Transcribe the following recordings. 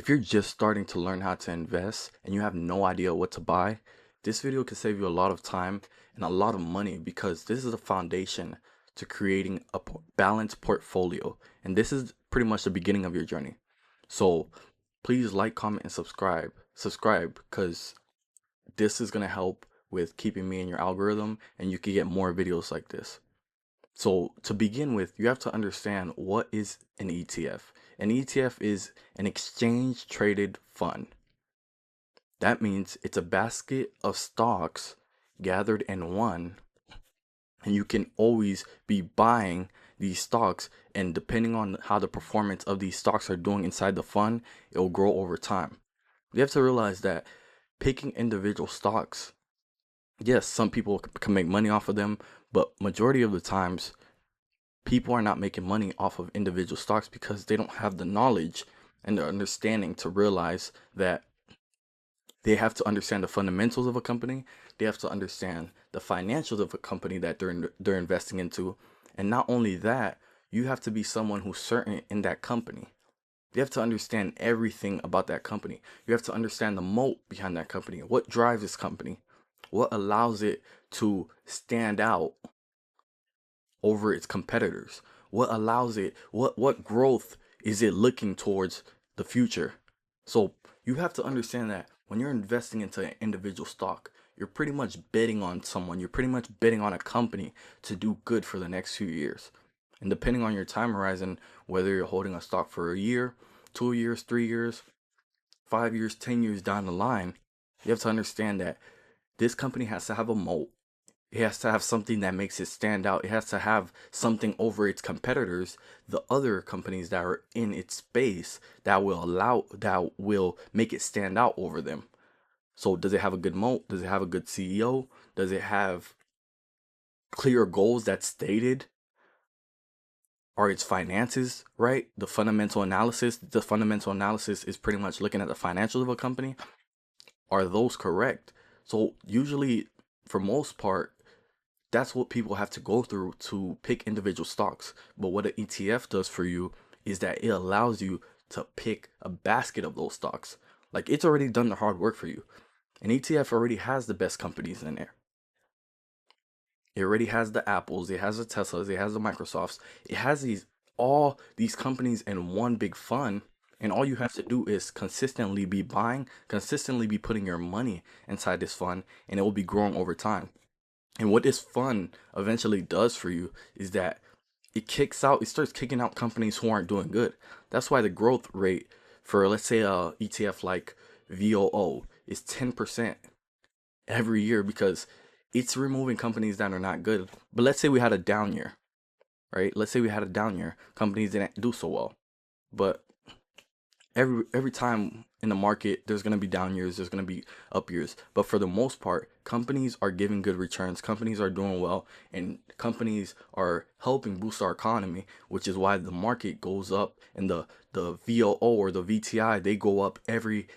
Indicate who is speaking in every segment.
Speaker 1: If you're just starting to learn how to invest and you have no idea what to buy, this video could save you a lot of time and a lot of money because this is the foundation to creating a balanced portfolio. And this is pretty much the beginning of your journey. So please like, comment, and subscribe. Subscribe because this is going to help with keeping me in your algorithm and you can get more videos like this. So to begin with, you have to understand what is an ETF. An ETF is an exchange traded fund. That means it's a basket of stocks gathered in one, and you can always be buying these stocks, and depending on how the performance of these stocks are doing inside the fund, it will grow over time. You have to realize that picking individual stocks, yes, some people can make money off of them, but majority of the times people are not making money off of individual stocks because they don't have the knowledge and the understanding to realize that they have to understand the fundamentals of a company. They have to understand the financials of a company that they're investing into. And not only that, you have to be someone who's certain in that company. You have to understand everything about that company. You have to understand the moat behind that company. What drives this company? What allows it to stand out over its competitors? What allows it, what growth is it looking towards the future? So you have to understand that when you're investing into an individual stock, you're pretty much betting on someone. You're pretty much betting on a company to do good for the next few years. And depending on your time horizon, whether you're holding a stock for a year, 2 years, 3 years, 5 years, 10 years down the line, you have to understand that this company has to have a moat. It has to have something that makes it stand out. It has to have something over its competitors, the other companies that are in its space that will make it stand out over them. So does it have a good moat? Does it have a good CEO? Does it have clear goals that's stated? Are its finances right? The fundamental analysis is pretty much looking at the financials of a company. Are those correct? So usually, for most part, that's what people have to go through to pick individual stocks. But what an ETF does for you is that it allows you to pick a basket of those stocks. Like, it's already done the hard work for you. An ETF already has the best companies in there. It already has the Apples, it has the Teslas, it has the Microsofts. It has all these companies in one big fund. And all you have to do is consistently be buying, consistently be putting your money inside this fund, and it will be growing over time. And what this fund eventually does for you is that it starts kicking out companies who aren't doing good. That's why the growth rate for, let's say, a ETF like VOO is 10% every year, because it's removing companies that are not good. But let's say we had a down year, right? Let's say we had a down year. Companies didn't do so well. But every time in the market, there's going to be down years, there's going to be up years. But for the most part, companies are giving good returns, companies are doing well, and companies are helping boost our economy, which is why the market goes up. And the VOO or the VTI, they go up every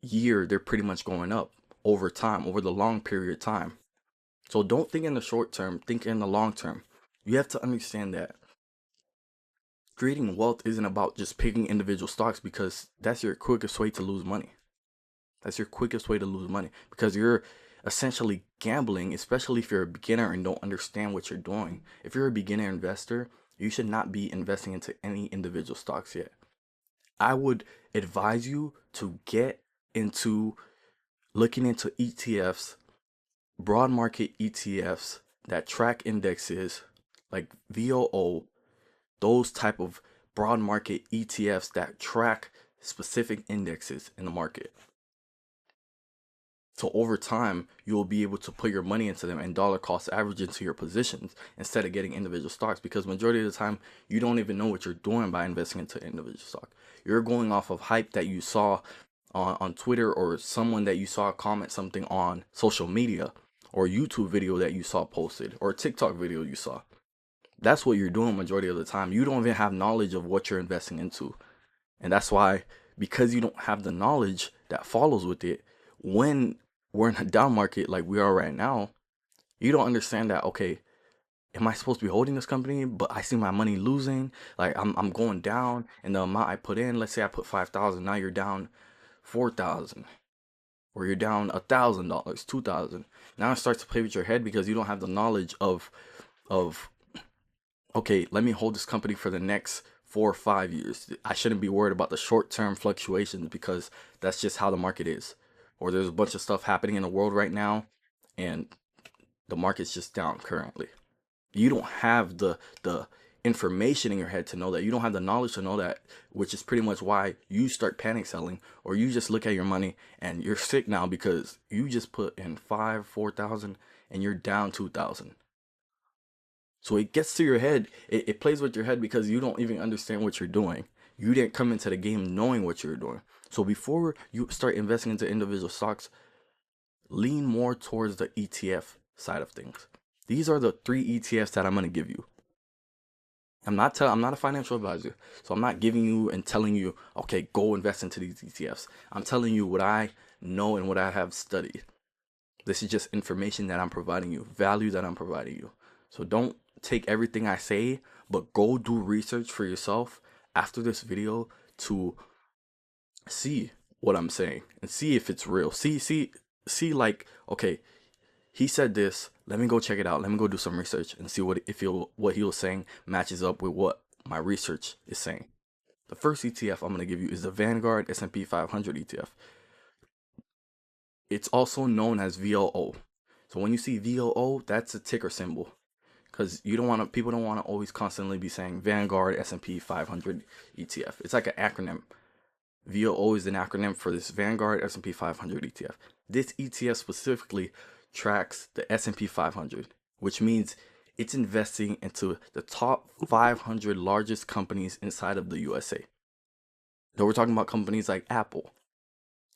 Speaker 1: year. They're pretty much going up over time, over the long period of time. So don't think in the short term, think in the long term. You have to understand that creating wealth isn't about just picking individual stocks, because that's your quickest way to lose money. That's your quickest way to lose money, because you're essentially gambling, especially if you're a beginner and don't understand what you're doing. If you're a beginner investor, you should not be investing into any individual stocks yet. I would advise you to get into looking into ETFs, broad market ETFs that track indexes like VOO, those type of broad market ETFs that track specific indexes in the market. So over time, you will be able to put your money into them and dollar cost average into your positions instead of getting individual stocks, because majority of the time, you don't even know what you're doing by investing into individual stock. You're going off of hype that you saw on Twitter, or someone that you saw comment something on social media, or YouTube video that you saw posted, or a TikTok video you saw. That's what you're doing majority of the time. You don't even have knowledge of what you're investing into. And that's why, because you don't have the knowledge that follows with it, when we're in a down market like we are right now, you don't understand that, okay, am I supposed to be holding this company? But I see my money losing. Like I'm going down, and the amount I put in, let's say I put 5,000, now you're down 4,000, or you're down $1,000, 2,000. Now it starts to play with your head because you don't have the knowledge of okay, let me hold this company for the next 4 or 5 years. I shouldn't be worried about the short-term fluctuations because that's just how the market is. Or there's a bunch of stuff happening in the world right now, and the market's just down currently. You don't have the information in your head to know that. You don't have the knowledge to know that, which is pretty much why you start panic selling, or you just look at your money and you're sick now because you just put in 4,000 and you're down 2,000. So it gets to your head. It plays with your head because you don't even understand what you're doing. You didn't come into the game knowing what you're doing. So before you start investing into individual stocks, lean more towards the ETF side of things. These are the 3 ETFs that I'm going to give you. I'm not a financial advisor, so I'm not giving you and telling you, okay, go invest into these ETFs. I'm telling you what I know and what I have studied. This is just information that I'm providing you, value that I'm providing you. So don't take everything I say, but go do research for yourself after this video to see what I'm saying and see if it's real. See like, okay, he said this, let me go check it out. Let me go do some research and see what he was saying matches up with what my research is saying. The first ETF I'm going to give you is the Vanguard S&P 500 ETF. It's also known as VOO. So when you see VOO, that's a ticker symbol, because people don't want to always constantly be saying Vanguard S&P 500 ETF. It's like an acronym. VOO is an acronym for this Vanguard S&P 500 ETF. This ETF specifically tracks the S&P 500, which means it's investing into the top 500 largest companies inside of the USA. So we're talking about companies like Apple,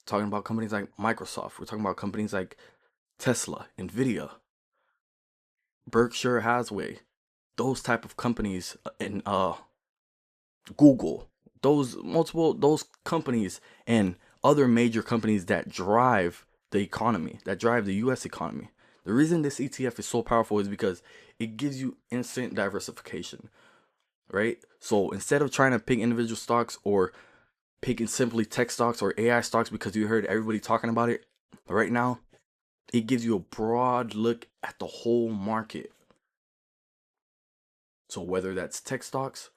Speaker 1: talking about companies like Microsoft, we're talking about companies like Tesla, Nvidia, Berkshire Hathaway, those type of companies, and Google, those companies and other major companies that drive the economy, that drive the US economy. The reason this ETF is so powerful is because it gives you instant diversification, right? So instead of trying to pick individual stocks or picking simply tech stocks or AI stocks because you heard everybody talking about it right now, it gives you a broad look at the whole market. So whether that's tech stocks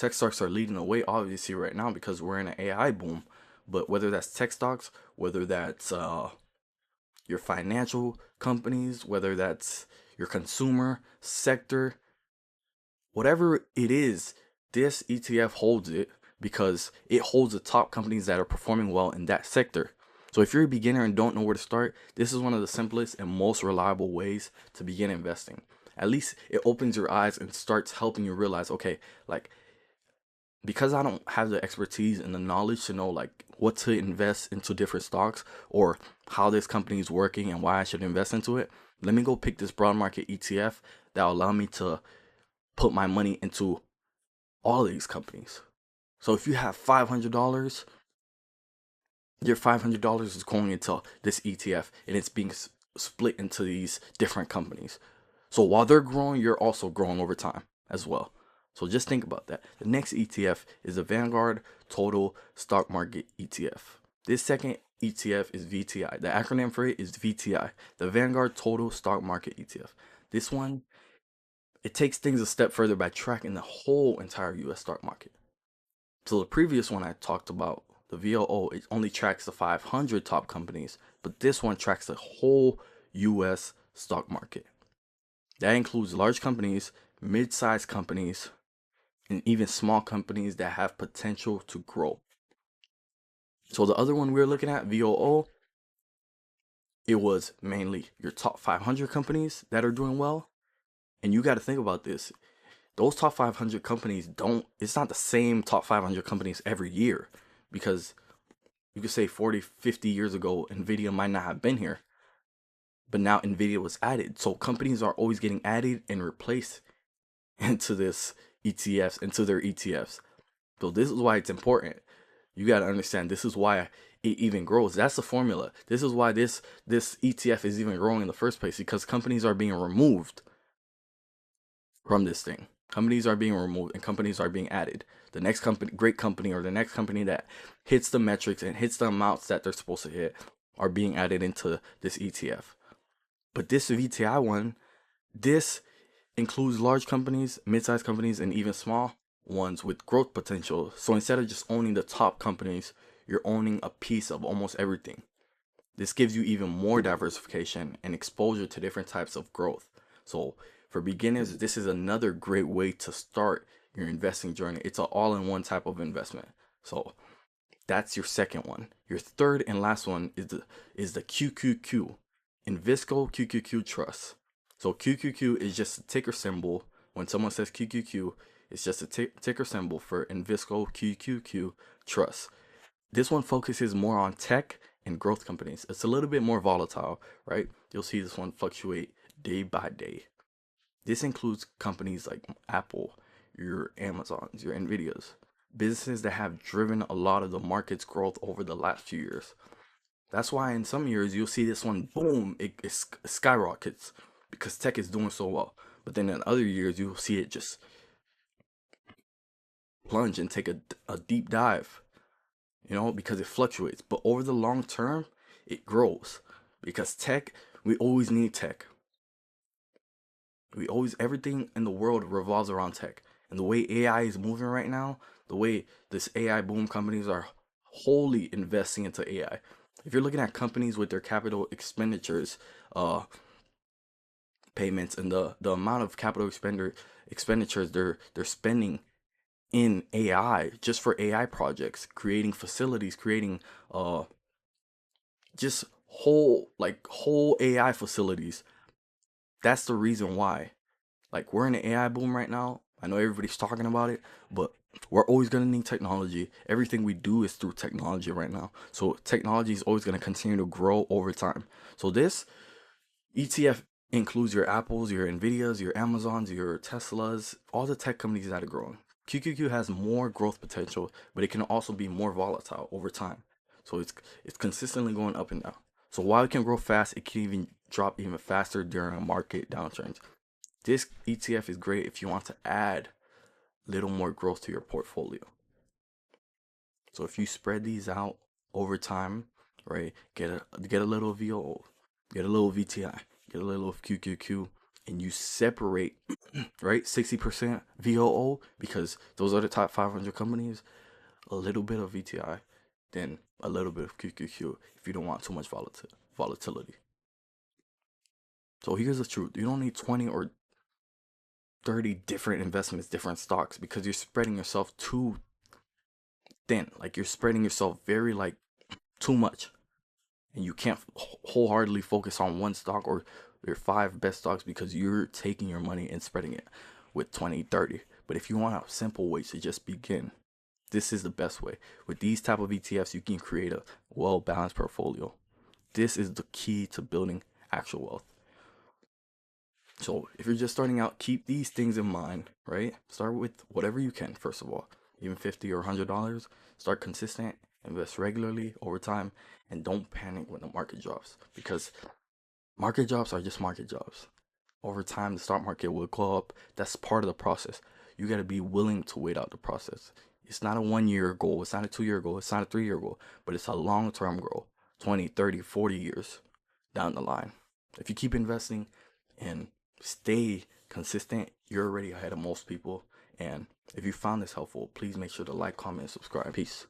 Speaker 1: are leading the way obviously right now because we're in an AI boom. But whether that's tech stocks, whether that's your financial companies, whether that's your consumer sector, whatever it is, this ETF holds it because it holds the top companies that are performing well in that sector. So if you're a beginner and don't know where to start, this is one of the simplest and most reliable ways to begin investing. At least it opens your eyes and starts helping you realize, okay, like, because I don't have the expertise and the knowledge to know like what to invest into different stocks or how this company is working and why I should invest into it, let me go pick this broad market ETF that will allow me to put my money into all of these companies. So if you have $500, your $500 is going into this ETF and it's being split into these different companies. So while they're growing, you're also growing over time as well. So just think about that. The next ETF is the Vanguard Total Stock Market ETF. This second ETF is VTI. The acronym for it is VTI, the Vanguard Total Stock Market ETF. This one, it takes things a step further by tracking the whole entire US stock market. So the previous one I talked about, the VOO, it only tracks the 500 top companies, but this one tracks the whole US stock market. That includes large companies, mid-sized companies, and even small companies that have potential to grow. So the other one we were looking at, VOO, it was mainly your top 500 companies that are doing well. And you got to think about this. Those top 500 companies it's not the same top 500 companies every year, because you could say 40, 50 years ago, Nvidia might not have been here, but now Nvidia was added. So companies are always getting added and replaced into this ETFs, into their ETFs. So this is why it's important. You got to understand, this is why it even grows. That's the formula. This is why this ETF is even growing in the first place, because companies are being removed. from this thing. Companies are being removed and companies are being added. The next company, great company, or the next company that hits the metrics and hits the amounts that they're supposed to hit are being added into this ETF. But this VTI one, this includes large companies, mid-sized companies, and even small ones with growth potential. So instead of just owning the top companies, you're owning a piece of almost everything. This gives you even more diversification and exposure to different types of growth. So for beginners, this is another great way to start your investing journey. It's an all-in-one type of investment. So that's your second one. Your third and last one is the QQQ, Invisco QQQ Trust. So QQQ is just a ticker symbol. When someone says QQQ, it's just a ticker symbol for Invisco QQQ Trust. This one focuses more on tech and growth companies. It's a little bit more volatile, right? You'll see this one fluctuate day by day. This includes companies like Apple, your Amazons, your Nvidias, businesses that have driven a lot of the market's growth over the last few years. That's why in some years you'll see this one, boom, it skyrockets because tech is doing so well. But then in other years you'll see it just plunge and take a deep dive, because it fluctuates. But over the long term, it grows because tech, we always need tech. Everything in the world revolves around tech. And the way AI is moving right now, the way this AI boom companies are wholly investing into AI. If you're looking at companies with their capital expenditures, payments, and the amount of capital expenditures they're spending in AI, just for AI projects, creating facilities, creating just whole AI facilities. That's the reason why. Like, we're in an AI boom right now. I know everybody's talking about it, but we're always going to need technology. Everything we do is through technology right now. So technology is always going to continue to grow over time. So this ETF includes your Apples, your Nvidias, your Amazons, your Teslas, all the tech companies that are growing. QQQ has more growth potential, but it can also be more volatile over time. So it's consistently going up and down. So while it can grow fast, it can even drop even faster during market downturns. This ETF is great if you want to add little more growth to your portfolio. So if you spread these out over time, right, get a little VOO, get a little VTI, get a little of QQQ, and you separate, right, 60% VOO, because those are the top 500 companies, a little bit of VTI, then a little bit of QQQ if you don't want too much volatility. So here's the truth. You don't need 20 or 30 different investments, different stocks, because you're spreading yourself too thin. Like, you're spreading yourself very, too much. And you can't wholeheartedly focus on one stock or your 5 best stocks, because you're taking your money and spreading it with 20, 30. But if you want a simple way to just begin, this is the best way. With these type of ETFs, you can create a well-balanced portfolio. This is the key to building actual wealth. So if you're just starting out, keep these things in mind, right? Start with whatever you can, first of all, even $50 or $100. Start consistent, invest regularly over time, and don't panic when the market drops, because market drops are just market drops. Over time, the stock market will go up. That's part of the process. You got to be willing to wait out the process. It's not a 1-year goal. It's not a 2-year goal. It's not a 3-year goal, but it's a long-term goal, 20, 30, 40 years down the line. If you keep investing and stay consistent, you're already ahead of most people. And if you found this helpful, please make sure to like, comment, and subscribe. Peace.